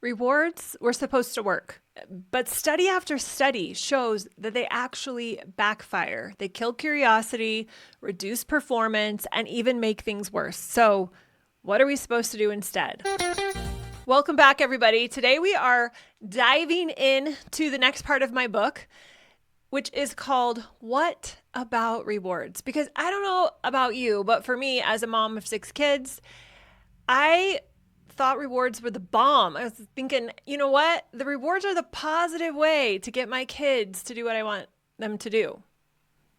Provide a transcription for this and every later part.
Rewards were supposed to work, but study after study shows that they actually backfire. They kill curiosity, reduce performance, and even make things worse. So, what are we supposed to do instead? Welcome back, everybody. Today we are diving into the next part of my book, which is called What About Rewards? Because I don't know about you, but for me, as a mom of 6 kids, I thought rewards were the bomb. I was thinking, you know what? The rewards are the positive way to get my kids to do what I want them to do.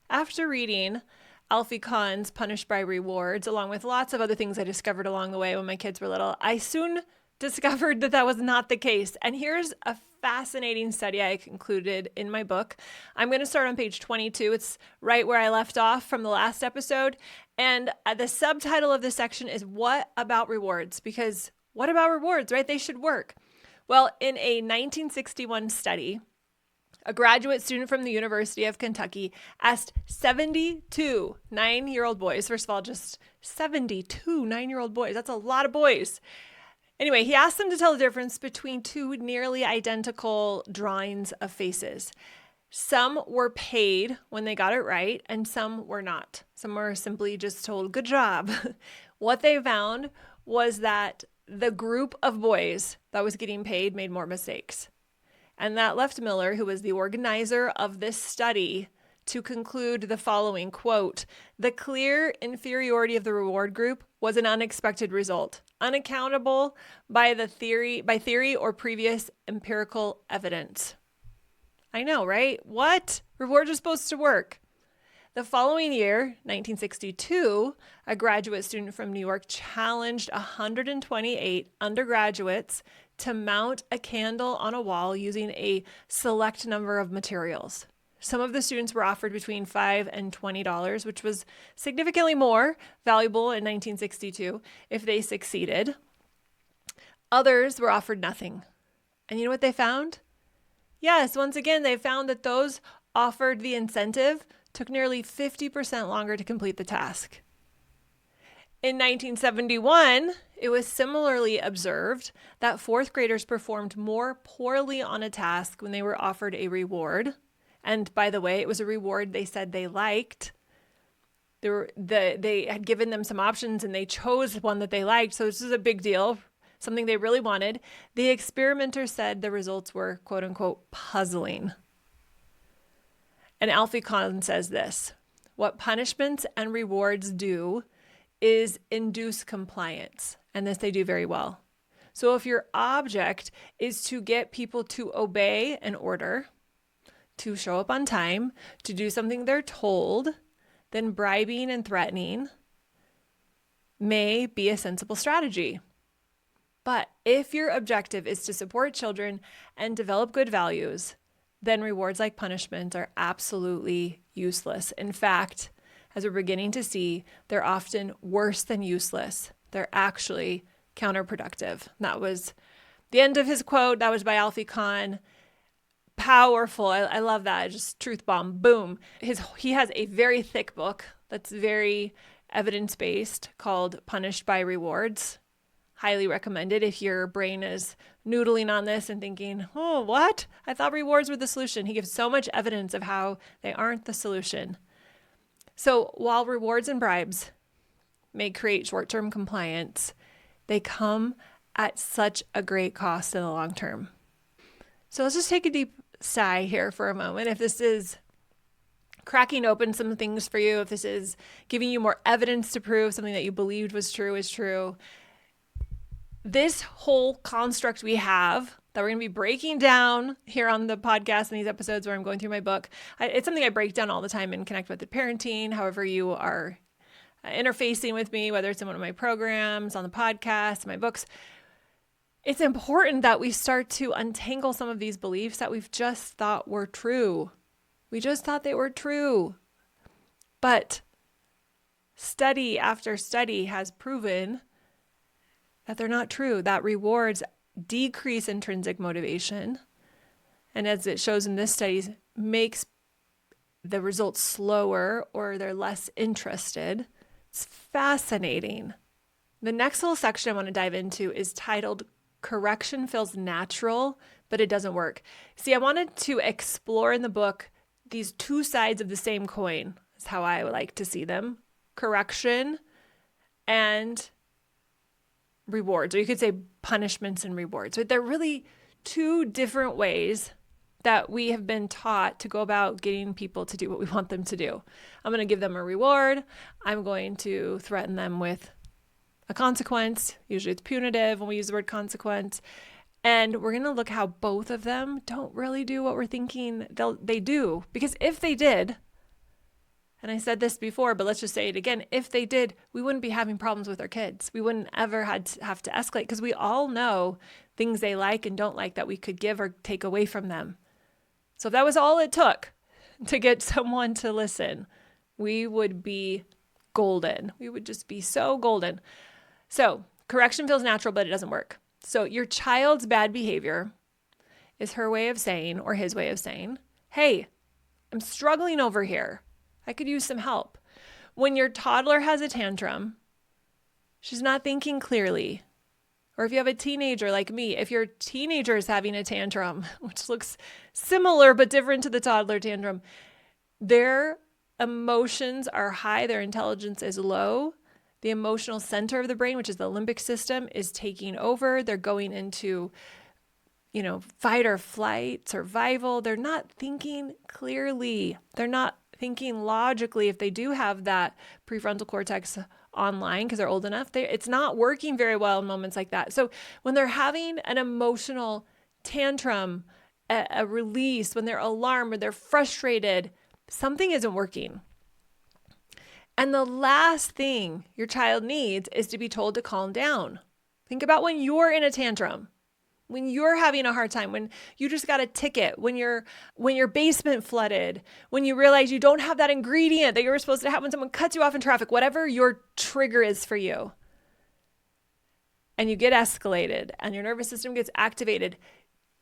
After reading Alfie Kohn's Punished by Rewards, along with lots of other things I discovered along the way when my kids were little, I soon discovered that was not the case. And here's a fascinating study I concluded in my book. I'm going to start on page 22. It's right where I left off from the last episode. And the subtitle of this section is What About Rewards? Because what about rewards, right? They should work. Well, in a 1961 study, a graduate student from the University of Kentucky asked 72 9-year-old boys, first of all, just 72 9-year-old boys. That's a lot of boys. Anyway, he asked them to tell the difference between 2 nearly identical drawings of faces. Some were paid when they got it right, and some were not. Some were simply just told, good job. What they found was that the group of boys that was getting paid made more mistakes. And that left Miller, who was the organizer of this study, to conclude the following, quote, "The clear inferiority of the reward group was an unexpected result, unaccountable by theory or previous empirical evidence." I know, right? What? Rewards are supposed to work. The following year, 1962, a graduate student from New York challenged 128 undergraduates to mount a candle on a wall using a select number of materials. Some of the students were offered between $5 and $20, which was significantly more valuable in 1962 if they succeeded. Others were offered nothing. And you know what they found? Yes, once again, they found that those offered the incentive took nearly 50% longer to complete the task. In 1971, it was similarly observed that 4th graders performed more poorly on a task when they were offered a reward. And by the way, it was a reward they said they liked. They had given them some options and they chose one that they liked. So this is a big deal, something they really wanted. The experimenter said the results were, quote unquote, puzzling. And Alfie Kohn says this: what punishments and rewards do is induce compliance. And this they do very well. So if your object is to get people to obey an order, to show up on time, to do something they're told, then bribing and threatening may be a sensible strategy. But if your objective is to support children and develop good values, then rewards like punishments are absolutely useless. In fact, as we're beginning to see, they're often worse than useless. They're actually counterproductive. That was the end of his quote. That was by Alfie Kohn. Powerful. I love that. Just truth bomb. Boom. He has a very thick book that's very evidence-based called Punished by Rewards. Highly recommended if your brain is noodling on this and thinking, oh, what? I thought rewards were the solution. He gives so much evidence of how they aren't the solution. So while rewards and bribes may create short-term compliance, they come at such a great cost in the long term. So let's just take a deep sigh here for a moment. If this is cracking open some things for you, if this is giving you more evidence to prove something that you believed was true is true, this whole construct we have that we're going to be breaking down here on the podcast and these episodes where I'm going through my book, it's something I break down all the time in Connect with the Parenting, however you are interfacing with me, whether it's in one of my programs, on the podcast, my books. It's important that we start to untangle some of these beliefs that we've just thought were true. We just thought they were true. But study after study has proven that they're not true, that rewards decrease intrinsic motivation. And as it shows in this study, makes the results slower or they're less interested. It's fascinating. The next little section I want to dive into is titled correction feels natural, but it doesn't work. See, I wanted to explore in the book these two sides of the same coin, is how I would like to see them. Correction and rewards, or you could say punishments and rewards. But they're really two different ways that we have been taught to go about getting people to do what we want them to do. I'm going to give them a reward. I'm going to threaten them with a consequence. Usually it's punitive when we use the word consequence. And we're going to look how both of them don't really do what we're thinking they do. Because if they did, and I said this before, but let's just say it again, if they did, we wouldn't be having problems with our kids. We wouldn't ever have to escalate, because we all know things they like and don't like that we could give or take away from them. So if that was all it took to get someone to listen, we would be golden. We would just be so golden. So correction feels natural, but it doesn't work. So your child's bad behavior is her way of saying, or his way of saying, hey, I'm struggling over here. I could use some help. When your toddler has a tantrum, she's not thinking clearly. Or if you have a teenager like me, if your teenager is having a tantrum, which looks similar but different to the toddler tantrum, their emotions are high, their intelligence is low. The emotional center of the brain, which is the limbic system, is taking over. They're going into, fight or flight, survival. They're not thinking clearly. They're not thinking logically. If they do have that prefrontal cortex online because they're old enough, it's not working very well in moments like that. So when they're having an emotional tantrum, a release, when they're alarmed or they're frustrated, something isn't working. And the last thing your child needs is to be told to calm down. Think about when you're in a tantrum, when you're having a hard time, when you just got a ticket, when your basement flooded, when you realize you don't have that ingredient that you were supposed to have when someone cuts you off in traffic, whatever your trigger is for you. And you get escalated and your nervous system gets activated.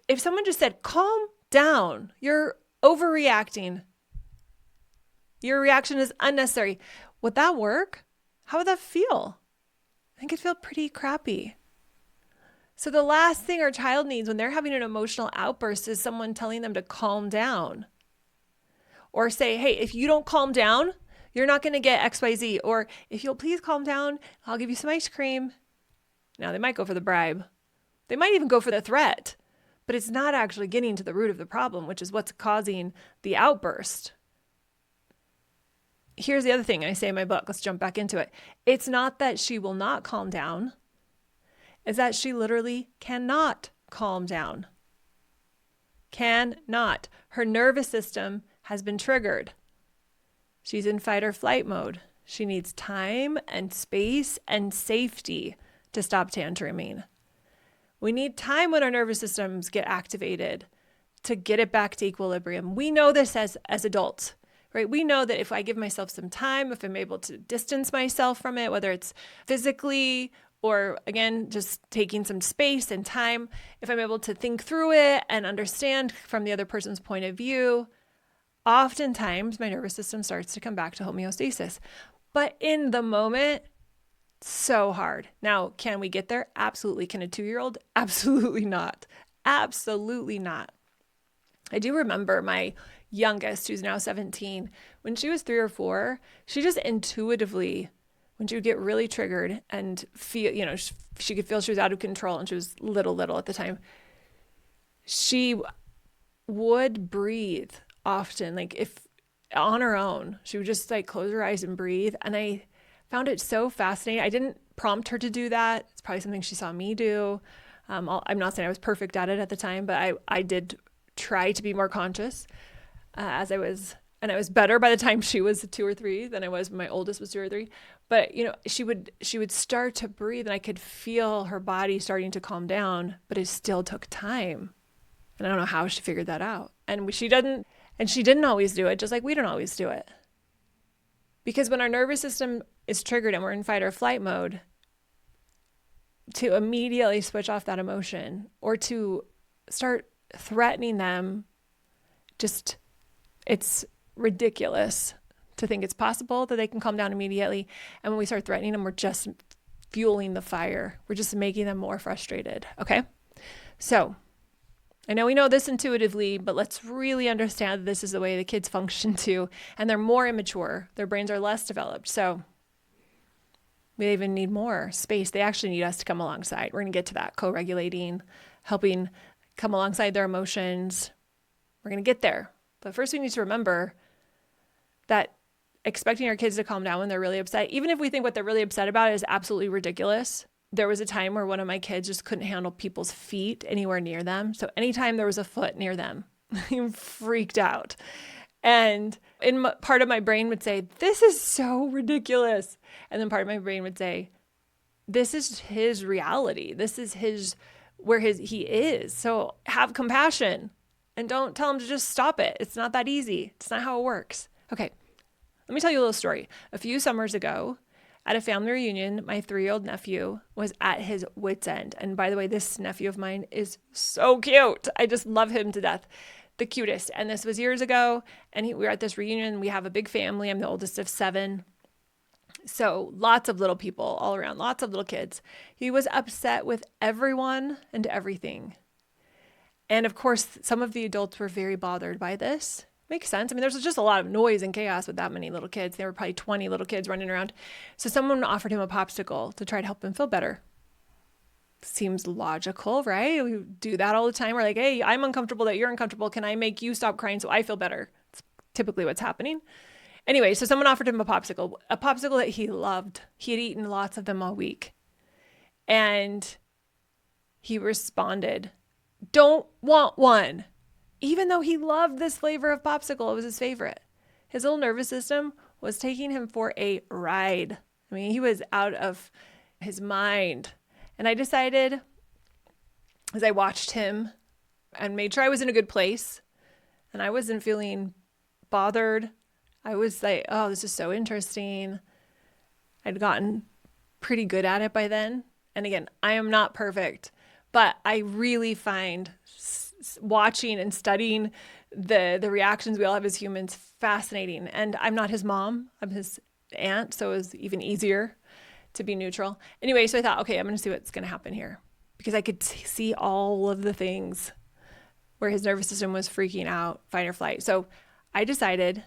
If someone just said, calm down, you're overreacting, your reaction is unnecessary, would that work? How would that feel? I think it'd feel pretty crappy. So the last thing our child needs when they're having an emotional outburst is someone telling them to calm down. Or say, hey, if you don't calm down, you're not going to get XYZ. Or if you'll please calm down, I'll give you some ice cream. Now, they might go for the bribe. They might even go for the threat. But it's not actually getting to the root of the problem, which is what's causing the outburst. Here's the other thing I say in my book. Let's jump back into it. It's not that she will not calm down. It's that she literally cannot calm down. Cannot. Her nervous system has been triggered. She's in fight or flight mode. She needs time and space and safety to stop tantruming. We need time when our nervous systems get activated to get it back to equilibrium. We know this as adults. Right? We know that if I give myself some time, if I'm able to distance myself from it, whether it's physically or, again, just taking some space and time, if I'm able to think through it and understand from the other person's point of view, oftentimes my nervous system starts to come back to homeostasis. But in the moment, so hard. Now, can we get there? Absolutely. Can a 2-year-old? Absolutely not. Absolutely not. I do remember my youngest, who's now 17, when she was 3 or 4, she just intuitively, when she would get really triggered and feel, she could feel she was out of control, and she was little at the time, she would breathe often, like if on her own, she would just like close her eyes and breathe. And I found it so fascinating. I didn't prompt her to do that. It's probably something she saw me do. I'm not saying I was perfect at it at the time, but I did try to be more conscious as I was, and I was better by the time she was 2 or 3 than I was when my oldest was 2 or 3. But she would start to breathe, and I could feel her body starting to calm down, but it still took time. And I don't know how she figured that out. And she didn't always do it, just like we don't always do it. Because when our nervous system is triggered and we're in fight or flight mode, to immediately switch off that emotion or to start threatening them, it's ridiculous to think it's possible that they can calm down immediately. And when we start threatening them, we're just fueling the fire. We're just making them more frustrated. Okay. So I know we know this intuitively, but let's really understand that this is the way the kids function too. And they're more immature. Their brains are less developed. So we even need more space. They actually need us to come alongside. We're going to get to that, co-regulating, helping come alongside their emotions. We're going to get there. But first we need to remember that expecting our kids to calm down when they're really upset, even if we think what they're really upset about is absolutely ridiculous. There was a time where one of my kids just couldn't handle people's feet anywhere near them. So anytime there was a foot near them, he freaked out. And part of my brain would say, this is so ridiculous. And then part of my brain would say, this is his reality. This is where he is. So have compassion and don't tell him to just stop it. It's not that easy. It's not how it works. Okay, let me tell you a little story. A few summers ago at a family reunion, my 3-year-old nephew was at his wit's end. And by the way, this nephew of mine is so cute. I just love him to death. The cutest. And this was years ago. And we were at this reunion. We have a big family. I'm the oldest of 7. So lots of little people all around, lots of little kids. He was upset with everyone and everything. And of course, some of the adults were very bothered by this. Makes sense. I mean, there's just a lot of noise and chaos with that many little kids. There were probably 20 little kids running around. So someone offered him a popsicle to try to help him feel better. Seems logical, right? We do that all the time. We're like, hey, I'm uncomfortable that you're uncomfortable. Can I make you stop crying so I feel better? It's typically what's happening. Anyway, so someone offered him a popsicle that he loved. He had eaten lots of them all week. And he responded, don't want one. Even though he loved this flavor of popsicle, it was his favorite. His little nervous system was taking him for a ride. I mean, he was out of his mind. And I decided, as I watched him and made sure I was in a good place and I wasn't feeling bothered, I was like, oh, this is so interesting. I'd gotten pretty good at it by then. And again, I am not perfect, but I really find watching and studying the reactions we all have as humans fascinating. And I'm not his mom, I'm his aunt, so it was even easier to be neutral. Anyway, so I thought, okay, I'm going to see what's going to happen here, because I could see all of the things where his nervous system was freaking out, fight or flight. So I decided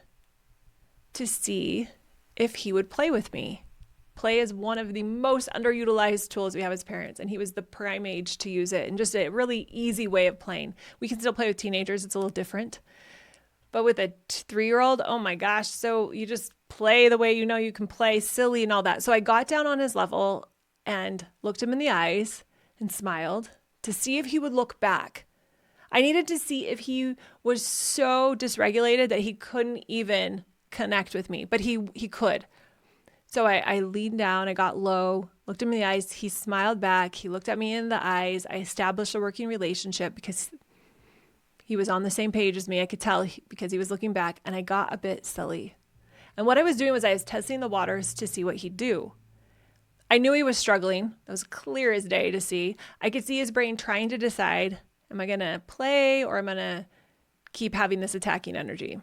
to see if he would play with me. Play is one of the most underutilized tools we have as parents, and he was the prime age to use it, and just a really easy way of playing. We can still play with teenagers. It's a little different. But with a 3-year-old, oh my gosh, so you just play the way you know you can play, silly and all that. So I got down on his level and looked him in the eyes and smiled to see if he would look back. I needed to see if he was so dysregulated that he couldn't even connect with me, but he could. So I leaned down, I got low, looked him in the eyes. He smiled back. He looked at me in the eyes. I established a working relationship because he was on the same page as me. I could tell because he was looking back, and I got a bit silly. And what I was doing was I was testing the waters to see what he'd do. I knew he was struggling. It was clear as day to see. I could see his brain trying to decide, am I going to play or am I going to keep having this attacking energy?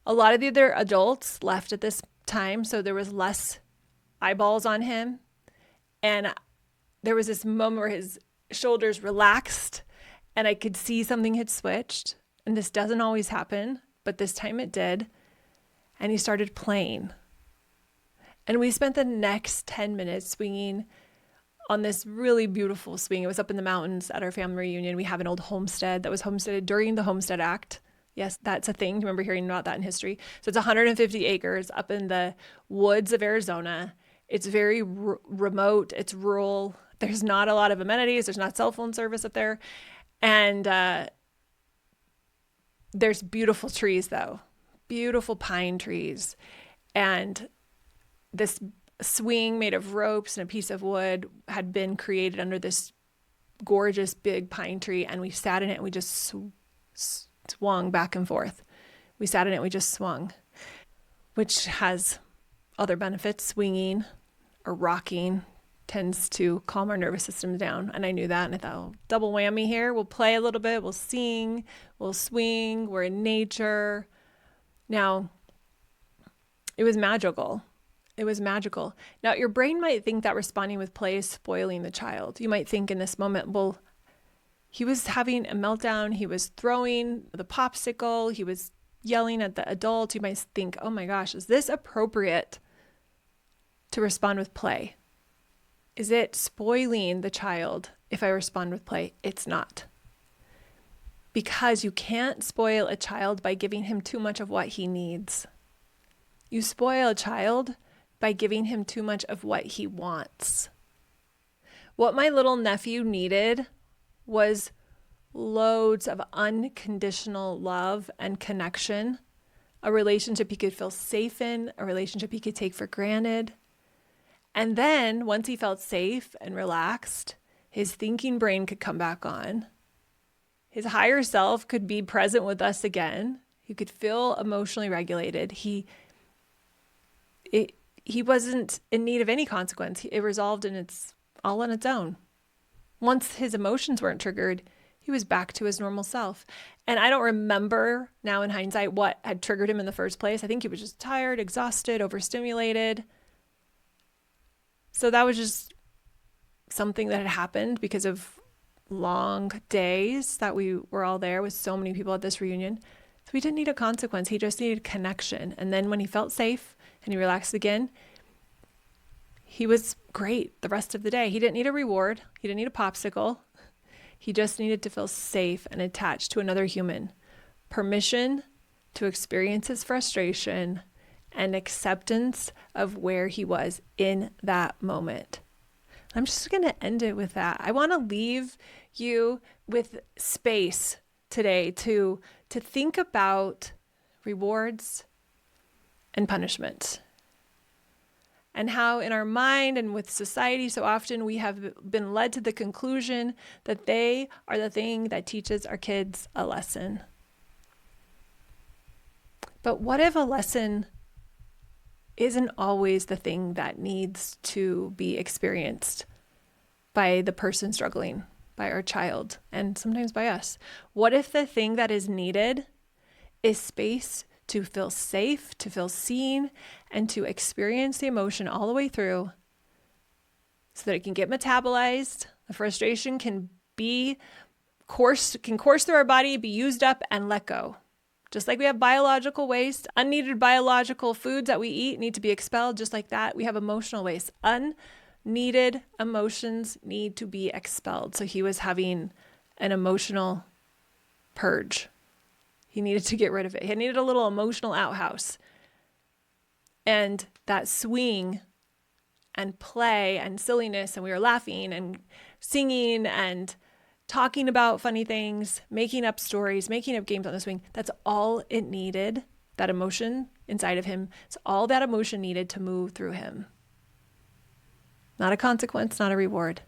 A lot of the other adults left at this time, so there was less eyeballs on him. And there was this moment where his shoulders relaxed and I could see something had switched. And this doesn't always happen, but this time it did. And he started playing. And we spent the next 10 minutes swinging on this really beautiful swing. It was up in the mountains at our family reunion. We have an old homestead that was homesteaded during the Homestead Act. Yes, that's a thing. You remember hearing about that in history? So it's 150 acres up in the woods of Arizona. It's very remote. It's rural. There's not a lot of amenities. There's not cell phone service up there. And there's beautiful trees, though. Beautiful pine trees. And this swing made of ropes and a piece of wood had been created under this gorgeous big pine tree. And we sat in it and we just swung back and forth. We sat in it, we just swung, which has other benefits. Swinging or rocking tends to calm our nervous system down. And I knew that. And I thought, oh, double whammy here. We'll play a little bit. We'll sing. We'll swing. We're in nature. Now, it was magical. It was magical. Now, your brain might think that responding with play is spoiling the child. You might think in this moment, well, He was having a meltdown. He was throwing the popsicle. He was yelling at the adult. You might think, oh my gosh, is this appropriate to respond with play? Is it spoiling the child if I respond with play? It's not. Because you can't spoil a child by giving him too much of what he needs. You spoil a child by giving him too much of what he wants. What my little nephew needed was loads of unconditional love and connection, a relationship he could feel safe in, a relationship he could take for granted. And then once he felt safe and relaxed, his thinking brain could come back on. His higher self could be present with us again. He could feel emotionally regulated. He wasn't in need of any consequence. It resolved all on its own. Once his emotions weren't triggered, he was back to his normal self. And I don't remember now in hindsight what had triggered him in the first place. I think he was just tired, exhausted, overstimulated. So that was just something that had happened because of long days that we were all there with so many people at this reunion. So he didn't need a consequence. He just needed connection. And then when he felt safe and he relaxed again, he was great the rest of the day. He didn't need a reward. He didn't need a popsicle. He just needed to feel safe and attached to another human. Permission to experience his frustration and acceptance of where he was in that moment. I'm just going to end it with that. I want to leave you with space today to think about rewards and punishment, and how in our mind and with society so often we have been led to the conclusion that they are the thing that teaches our kids a lesson. But what if a lesson isn't always the thing that needs to be experienced by the person struggling, by our child, and sometimes by us? What if the thing that is needed is space to feel safe, to feel seen, and to experience the emotion all the way through so that it can get metabolized, the frustration can course through our body, be used up, and let go. Just like we have biological waste, unneeded biological foods that we eat need to be expelled. Just like that, we have emotional waste. Unneeded emotions need to be expelled. So he was having an emotional purge. He needed to get rid of it. He needed a little emotional outhouse. And that swing and play and silliness, and we were laughing and singing and talking about funny things, making up stories, making up games on the swing. That's all it needed, that emotion inside of him. It's all that emotion needed to move through him. Not a consequence, not a reward.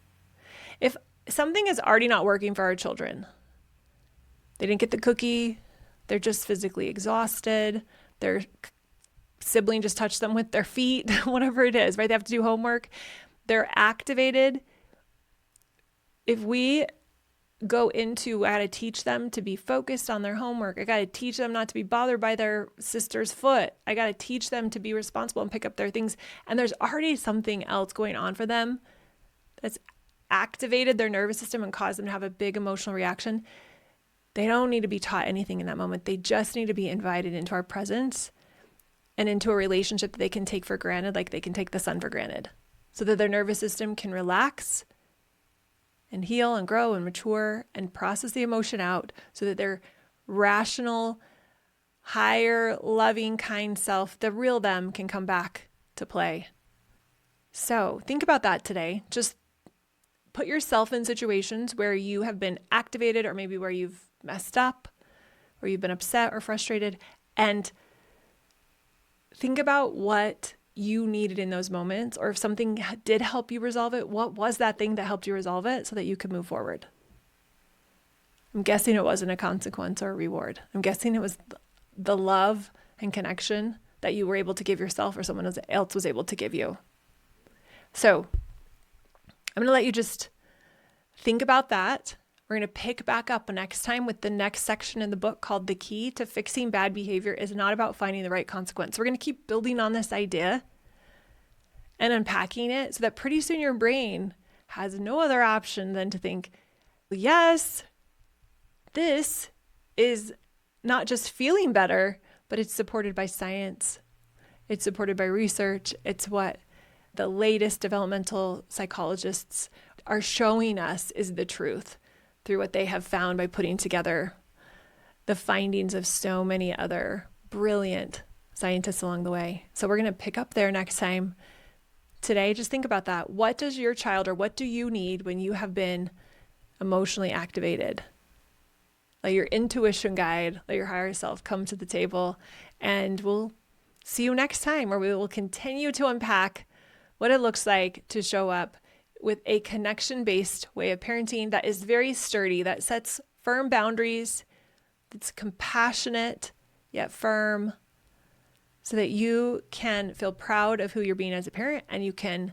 If something is already not working for our children, they didn't get the cookie, they're just physically exhausted, their sibling just touched them with their feet, whatever it is, right? They have to do homework. They're activated. If we go into, I got to teach them to be focused on their homework. I got to teach them not to be bothered by their sister's foot. I got to teach them to be responsible and pick up their things. And there's already something else going on for them that's activated their nervous system and caused them to have a big emotional reaction. They don't need to be taught anything in that moment. They just need to be invited into our presence and into a relationship that they can take for granted, like they can take the sun for granted, so that their nervous system can relax and heal and grow and mature and process the emotion out, so that their rational, higher, loving, kind self, the real them, can come back to play. So think about that today. Just put yourself in situations where you have been activated, or maybe where you've messed up, or you've been upset or frustrated, and think about what you needed in those moments, or if something did help you resolve it, what was that thing that helped you resolve it so that you could move forward? I'm guessing it wasn't a consequence or a reward. I'm guessing it was the love and connection that you were able to give yourself or someone else was able to give you. So I'm going to let you just think about that. We're going to pick back up next time with the next section in the book called The Key to Fixing Bad Behavior is Not About Finding the Right Consequence. We're going to keep building on this idea and unpacking it so that pretty soon your brain has no other option than to think, yes, this is not just feeling better, but it's supported by science. It's supported by research. It's what the latest developmental psychologists are showing us is the truth through what they have found by putting together the findings of so many other brilliant scientists along the way. So we're going to pick up there next time. Today, just think about that. What does your child or what do you need when you have been emotionally activated? Let your intuition guide, let your higher self come to the table, and we'll see you next time where we will continue to unpack what it looks like to show up with a connection-based way of parenting that is very sturdy, that sets firm boundaries, that's compassionate yet firm, so that you can feel proud of who you're being as a parent and you can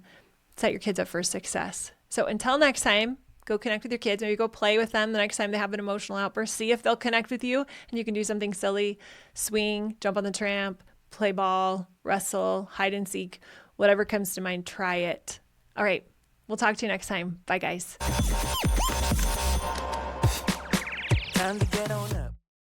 set your kids up for success. So until next time, go connect with your kids. Maybe go play with them the next time they have an emotional outburst. See if they'll connect with you and you can do something silly, swing, jump on the tramp, play ball, wrestle, hide and seek, whatever comes to mind, try it. All right. We'll talk to you next time. Bye, guys. Time to get on up.